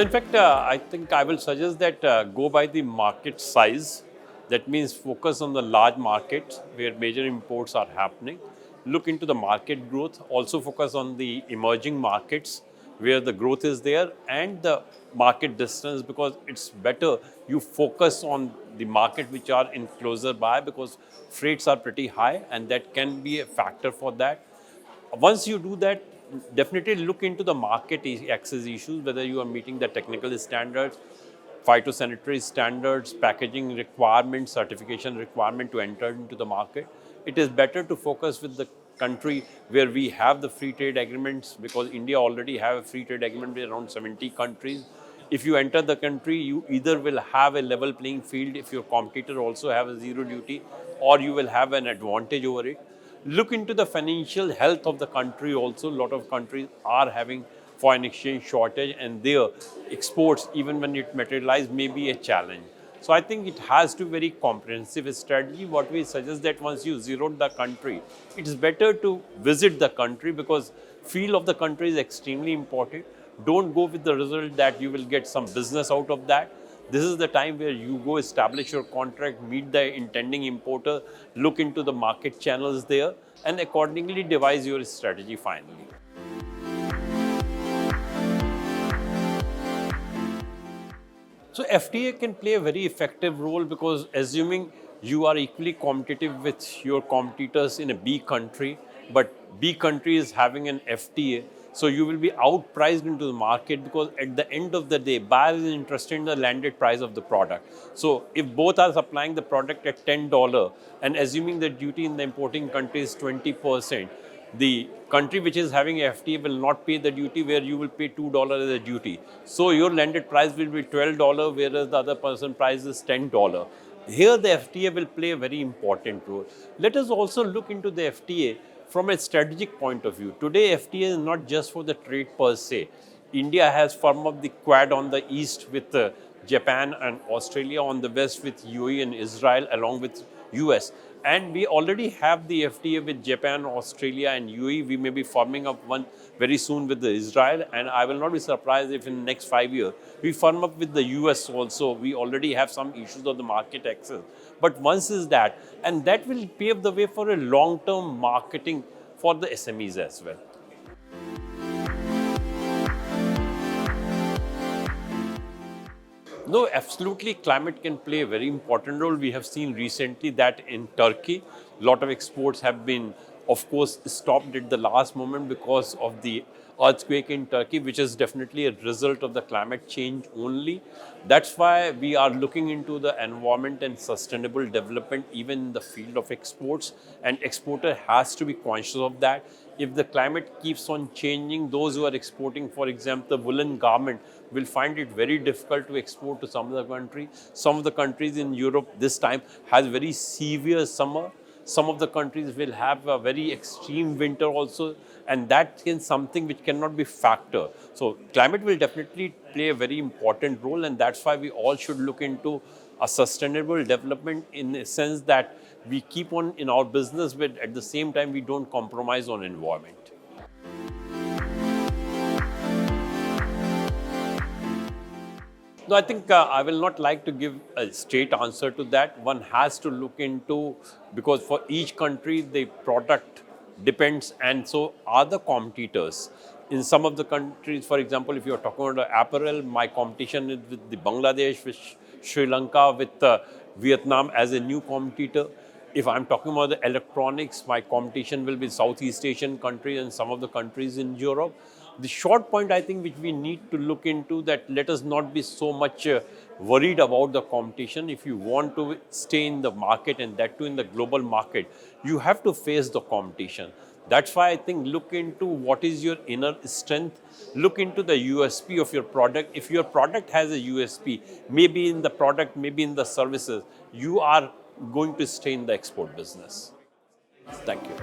No, in fact, I think I will suggest that go by the market size. That means focus on the large markets where major imports are happening. Look into the market growth. Also focus on the emerging markets where the growth is there and the market distance, because it's better you focus on the market which are in closer by, because freights are pretty high and that can be a factor for that. Once you do that, definitely look into the market access issues, whether you are meeting the technical standards, phytosanitary standards, packaging requirements, certification requirement to enter into the market. It is better to focus with the country where we have the free trade agreements, because India already have a free trade agreement with around 70 countries. If you enter the country, you either will have a level playing field if your competitor also have a zero duty, or you will have an advantage over it. Look into the financial health of the country also. A lot of countries are having foreign exchange shortage, and their exports, even when it materializes, may be a challenge. So I think it has to be very comprehensive strategy. What we suggest that once you zeroed the country, it is better to visit the country, because feel of the country is extremely important. Don't go with the result that you will get some business out of that. This is the time where you go establish your contract, meet the intending importer, look into the market channels there, and accordingly devise your strategy finally. So FTA can play a very effective role, because assuming you are equally competitive with your competitors in a B country, but B country is having an FTA, so you will be outpriced into the market, because at the end of the day, buyer is interested in the landed price of the product. So if both are supplying the product at $10 and assuming the duty in the importing country is 20%, the country which is having FTA will not pay the duty, where you will pay $2 as a duty. So your landed price will be $12, whereas the other person price is $10. Here the FTA will play a very important role. Let us also look into the FTA from a strategic point of view. Today FTA is not just for the trade per se. India has formed up the Quad on the east with Japan and Australia, on the west with UAE and Israel, along with US. And we already have the FTA with Japan, Australia and UAE. We may be forming up one very soon with the Israel, and I will not be surprised if in the next 5 years we firm up with the US also. We already have some issues of the market access. But once is that, and that will pave the way for a long-term marketing for the SMEs as well. No, absolutely, climate can play a very important role. We have seen recently that in Turkey, a lot of exports have been, of course, stopped at the last moment because of the earthquake in Turkey, which is definitely a result of the climate change only. That's why we are looking into the environment and sustainable development, even in the field of exports. And exporter has to be conscious of that. If the climate keeps on changing, those who are exporting, for example, the woolen garment, will find it very difficult to export to some of the countries. Some of the countries in Europe this time has very severe summer. Some of the countries will have a very extreme winter also, and that is something which cannot be factored. So climate will definitely play a very important role, and that's why we all should look into a sustainable development, in a sense that we keep on in our business, but at the same time we don't compromise on environment. No, I think I will not like to give a straight answer to that. One has to look into, because for each country the product depends, and so are the competitors. In some of the countries, for example, if you are talking about apparel, my competition is with the Bangladesh, with Sri Lanka, with Vietnam as a new competitor. If I'm talking about the electronics, my competition will be Southeast Asian countries and some of the countries in Europe. The short point, I think, which we need to look into, that let us not be so much worried about the competition. If you want to stay in the market, and that too in the global market, you have to face the competition. That's why I think look into what is your inner strength, look into the USP of your product. If your product has a USP, maybe in the product, maybe in the services, you are going to stay in the export business. Thank you.